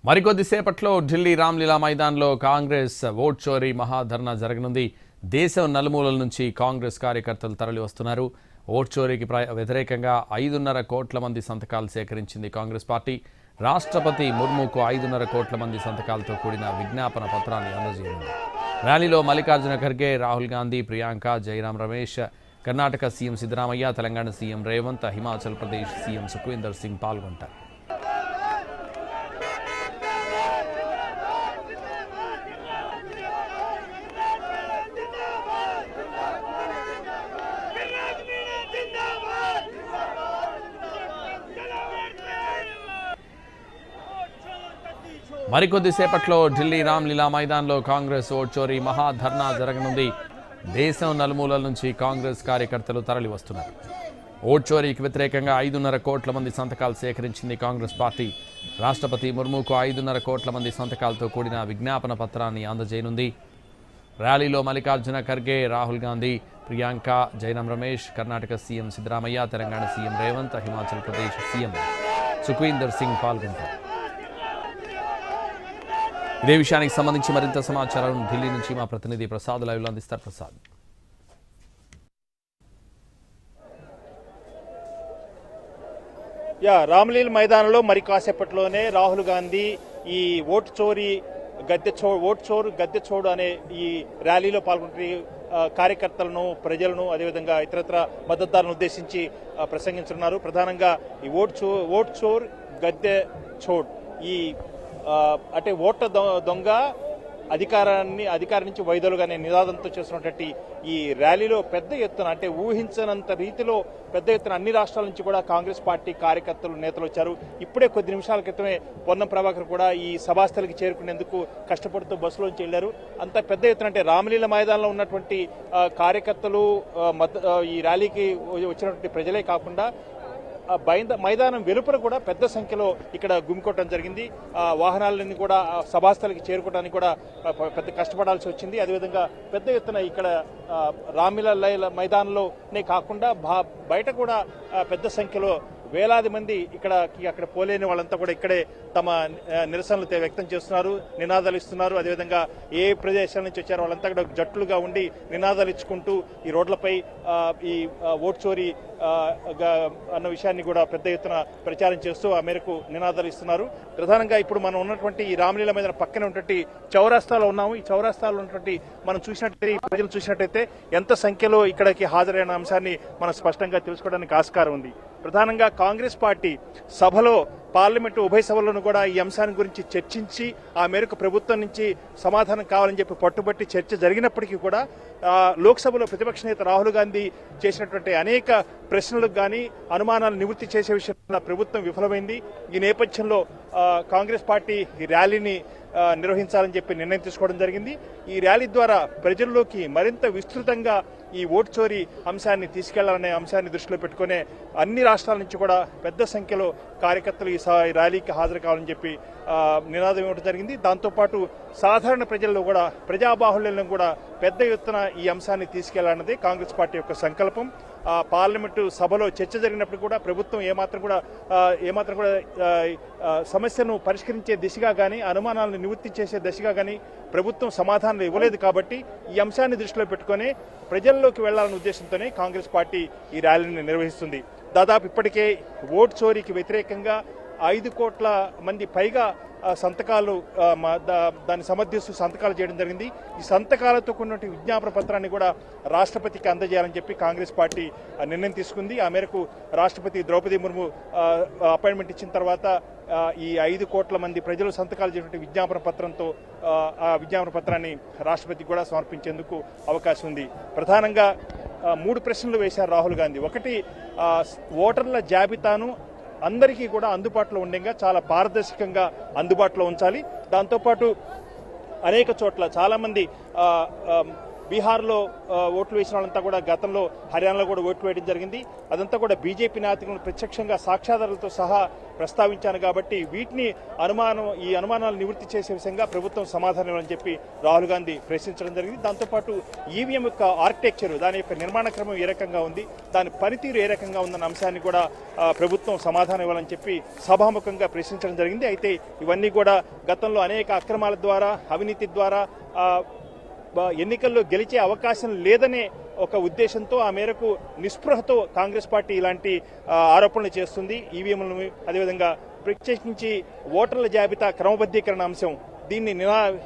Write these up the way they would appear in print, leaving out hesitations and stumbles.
మరికొద్దిసేపట్లో Delhi Ramlila మైదాన్లో Congress vote చోరీ మహాధర్నా జరగనుంది. దేశం నలుమూలల నుంచి కాంగ్రెస్ కార్యకర్తలు తరలి వస్తున్నారు. ఓట్ చోరీకి వ్యతిరేకంగా 5.5 కోట్ల మంది సంతకాలు సేకరించింది కాంగ్రెస్ పార్టీ. రాష్ట్రపతి ముర్ముకు 5.5 కోట్ల మంది సంతకాలతో కూడిన విజ్ఞాపన పత్రాన్ని అందజేయనుంది. ర్యాలీలో Mallikarjuna Kharge, Rahul Gandhi, Priyanka, Jairam Ramesh, Karnataka CM Siddaramaiah, Telangana CM Revanth, Himachal Pradesh CM Sukhwinder Singh పాల్గొంటారు. మరికొద్దిసేపట్లో ఢిల్లీ రామ్లీలా మైదాన్లో కాంగ్రెస్ ఓట్ చోరీ మహాధర్నా జరగనుంది. దేశం నలుమూలల నుంచి కాంగ్రెస్ కార్యకర్తలు తరలి వస్తున్నారు. ఓట్ చోరీకి వ్యతిరేకంగా 5.5 కోట్ల మంది సంతకాలు సేకరించింది కాంగ్రెస్ పార్టీ. రాష్ట్రపతి ముర్ముకు 5.5 కోట్ల మంది సంతకాలతో కూడిన విజ్ఞాపన పత్రాన్ని అందజేయనుంది. ర్యాలీలో Mallikarjuna Kharge, Rahul Gandhi, Priyanka, Jairam Ramesh, Karnataka CM Siddaramaiah, Telangana CM Revanth, Himachal Pradesh CM Sukhwinder Singh పాల్గొంటారు. ఇదే విషయానికి సంబంధించి మరింత సమాచారం ఢిల్లీ నుంచి మా ప్రతినిధి ప్రసాద్ లైవ్లో అందిస్తారు. ప్రసాద్, రామ్లీలా మైదానంలో మరి కాసేపట్లోనే రాహుల్ గాంధీ ఈ ఓట్ చోరీ గద్దె చోడు అనే ఈ ర్యాలీలో పాల్గొంటే కార్యకర్తలను, ప్రజలను, అదేవిధంగా ఇతరత్ర మద్దతుదారులను ఉద్దేశించి ప్రసంగించనున్నారు. ప్రధానంగా ఈ ఓట్ చోర్ గద్దె చోడ్, ఈ అంటే ఓట్ల దొంగ అధికారం నుంచి వైదొలుగానే నినాదంతో చేస్తున్నటువంటి ఈ ర్యాలీలో పెద్ద ఎత్తున, అంటే ఊహించనంత రీతిలో పెద్ద ఎత్తున అన్ని రాష్ట్రాల నుంచి కూడా కాంగ్రెస్ పార్టీ కార్యకర్తలు, నేతలు వచ్చారు. ఇప్పుడే కొద్ది నిమిషాల క్రితమే పొన్నం ప్రభాకర్ కూడా ఈ సభాస్థలికి చేరుకునేందుకు కష్టపడుతూ బస్సులోంచి వెళ్లారు. అంత పెద్ద ఎత్తున, అంటే రామ్లీలా మైదానంలో ఉన్నటువంటి కార్యకర్తలు, ఈ ర్యాలీకి వచ్చినటువంటి ప్రజలే కాకుండా మైదానం వెలుపల కూడా పెద్ద సంఖ్యలో ఇక్కడ గుమికొట్టడం జరిగింది. వాహనాలన్నీ కూడా సభాస్థలికి చేరుకోవడానికి కూడా పెద్ద కష్టపడాల్సి వచ్చింది. అదేవిధంగా పెద్ద ఎత్తున ఇక్కడ రామ్లీలా మైదానంలోనే కాకుండా బయట కూడా పెద్ద సంఖ్యలో వేలాది మంది అక్కడ పోలేని వాళ్ళంతా కూడా ఇక్కడే తమ నిరసనలు వ్యక్తం చేస్తున్నారు, నినాదాలు ఇస్తున్నారు. అదేవిధంగా ఏ ప్రదేశాల నుంచి వచ్చారో వాళ్ళంతా కూడా జట్లుగా ఉండి నినాదాలు ఇచ్చుకుంటూ ఈ రోడ్లపై ఈ ఓట్ చోరీ అన్న విషయాన్ని కూడా పెద్ద ఎత్తున ప్రచారం చేస్తూ ఆ మేరకు నినాదాలు ఇస్తున్నారు. ప్రధానంగా ఇప్పుడు మనం ఉన్నటువంటి ఈ రామ్లీలా మైదానం పక్కనే ఉన్నటువంటి చౌరాస్తాలో ఉన్నాము. ఈ చౌరాస్తాలో ఉన్నటువంటి మనం చూసినట్లయితే, ప్రజలు చూసినట్టయితే ఎంత సంఖ్యలో ఇక్కడికి హాజరైన అంశాన్ని మనం స్పష్టంగా తెలుసుకోవడానికి ఆస్కారం ఉంది. ప్రధానంగా కాంగ్రెస్ పార్టీ సభలో, పార్లమెంటు ఉభయ సభలను కూడా ఈ అంశాన్ని గురించి చర్చించి ఆ మేరకు ప్రభుత్వం నుంచి సమాధానం కావాలని చెప్పి పట్టుబట్టి చర్చ జరిగినప్పటికీ కూడా లోక్సభలో ప్రతిపక్ష నేత రాహుల్ గాంధీ చేసినటువంటి అనేక ప్రశ్నలకు కానీ అనుమానాలు నివృత్తి చేసే విషయంలో ప్రభుత్వం విఫలమైంది. ఈ నేపథ్యంలో కాంగ్రెస్ పార్టీ ఈ ర్యాలీని నిర్వహించాలని చెప్పి నిర్ణయం తీసుకోవడం జరిగింది. ఈ ర్యాలీ ద్వారా ప్రజల్లోకి మరింత విస్తృతంగా ఈ ఓట్ చోరీ అంశాన్ని తీసుకెళ్లాలనే అంశాన్ని దృష్టిలో పెట్టుకునే అన్ని రాష్ట్రాల నుంచి కూడా పెద్ద సంఖ్యలో కార్యకర్తలు ఈ ర్యాలీకి హాజరు కావాలని చెప్పి నినాదం ఇవ్వడం జరిగింది. దాంతోపాటు సాధారణ ప్రజల్లో కూడా, ప్రజాబాహుళ్యంలో కూడా పెద్ద ఎత్తున ఈ అంశాన్ని తీసుకెళ్లాలన్నది కాంగ్రెస్ పార్టీ యొక్క సంకల్పం. పార్లమెంటు సభలో చర్చ జరిగినప్పుడు కూడా ప్రభుత్వం ఏమాత్రం కూడా సమస్యను పరిష్కరించే దిశగా కానీ, అనుమానాలను నివృత్తి చేసే దిశగా కానీ ప్రభుత్వం సమాధానం ఇవ్వలేదు. కాబట్టి ఈ అంశాన్ని దృష్టిలో పెట్టుకుని ప్రజల్లోకి వెళ్లాలనే ఉద్దేశంతోనే కాంగ్రెస్ పార్టీ ఈ ర్యాలీని నిర్వహిస్తుంది. దాదాపు ఇప్పటికే ఓట్ చోరీకి వ్యతిరేకంగా 5 కోట్ల మంది పైగా సంతకాలు, దాన్ని సమర్థిస్తూ సంతకాలు చేయడం జరిగింది. ఈ సంతకాలతో కూడినటువంటి విజ్ఞాపన పత్రాన్ని కూడా రాష్ట్రపతికి అందజేయాలని చెప్పి కాంగ్రెస్ పార్టీ నిర్ణయం తీసుకుంది. ఆ మేరకు రాష్ట్రపతి ద్రౌపది ముర్ము అపాయింట్మెంట్ ఇచ్చిన తర్వాత ఈ 5 కోట్ల మంది ప్రజలు సంతకాలు చేసినటువంటి విజ్ఞాపన పత్రంతో ఆ విజ్ఞాపన పత్రాన్ని రాష్ట్రపతికి కూడా సమర్పించేందుకు అవకాశం ఉంది. ప్రధానంగా 3 ప్రశ్నలు వేశారు రాహుల్ గాంధీ. ఒకటి, ఓటర్ల జాబితాను అందరికీ కూడా అందుబాటులో ఉండేగా చాలా పారదర్శకంగా అందుబాటులో ఉంచాలి. దాంతోపాటు అనేక చోట్ల చాలామంది బీహార్లో ఓట్లు వేసిన వాళ్ళంతా కూడా గతంలో హర్యానాలో కూడా ఓట్లు వేయడం జరిగింది. అదంతా కూడా బీజేపీ నాయకులను ప్రత్యక్షంగా సాక్ష్యాధారాలతో సహా ప్రస్తావించాను కాబట్టి ఈ అనుమానాలు నివృత్తి చేసే విధంగా ప్రభుత్వం సమాధానం ఇవ్వాలని చెప్పి రాహుల్ గాంధీ ప్రశ్నించడం జరిగింది. దాంతోపాటు ఈవీఎం యొక్క ఆర్కిటెక్చర్, దాని యొక్క నిర్మాణ క్రమం ఏ రకంగా ఉంది, దాని పనితీరు ఏ రకంగా ఉందన్న అంశాన్ని కూడా ప్రభుత్వం సమాధానం ఇవ్వాలని చెప్పి సభాముఖంగా ప్రశ్నించడం జరిగింది. అయితే ఇవన్నీ కూడా గతంలో అనేక అక్రమాల ద్వారా, అవినీతి ద్వారా ఎన్నికల్లో గెలిచే అవకాశం లేదనే ఒక ఉద్దేశంతో, ఆ మేరకు నిస్పృహతో కాంగ్రెస్ పార్టీ ఇలాంటి ఆరోపణలు చేస్తుంది. ఈవీఎంలను అదేవిధంగా ప్రత్యేకించి ఓటర్ల జాబితా క్రమబద్ధీకరణ అంశం,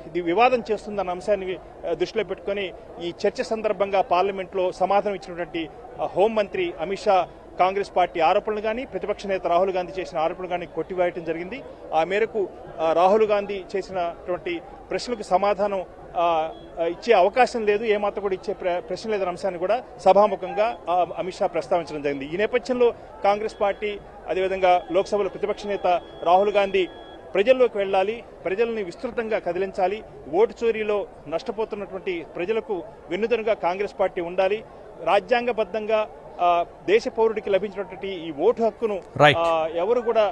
ఇది వివాదం చేస్తుందన్న అంశాన్ని దృష్టిలో పెట్టుకుని ఈ చర్చ సందర్భంగా పార్లమెంట్లో సమాధానం ఇచ్చినటువంటి హోంమంత్రి అమిత్ షా కాంగ్రెస్ పార్టీ ఆరోపణలు కానీ, ప్రతిపక్ష నేత రాహుల్ గాంధీ చేసిన ఆరోపణలు కానీ కొట్టివేయడం జరిగింది. ఆ మేరకు రాహుల్ గాంధీ చేసినటువంటి ప్రశ్నలకు సమాధానం ఇచ్చే అవకాశం లేదు, ఏమాత్రం కూడా ఇచ్చే ప్రశ్న లేదన్న అంశాన్ని కూడా సభాముఖంగా అమిత్ షా ప్రస్తావించడం జరిగింది. ఈ నేపథ్యంలో కాంగ్రెస్ పార్టీ అదేవిధంగా లోక్సభలో ప్రతిపక్ష నేత రాహుల్ గాంధీ ప్రజల్లోకి వెళ్ళాలి, ప్రజల్ని విస్తృతంగా కదిలించాలి, ఓటు చోరీలో నష్టపోతున్నటువంటి ప్రజలకు వెన్నుదన్నుగా కాంగ్రెస్ పార్టీ ఉండాలి, రాజ్యాంగబద్ధంగా దేశ పౌరుడికి లభించినటువంటి ఈ ఓటు హక్కును ఎవరు కూడా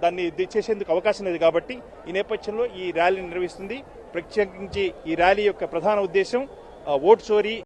దాన్ని చేసేందుకు అవకాశం లేదు కాబట్టి ఈ నేపథ్యంలో ఈ ర్యాలీని నిర్వహిస్తుంది. ప్రత్యేకించి ఈ ర్యాలీ యొక్క ప్రధాన ఉద్దేశం ఓటు చోరీ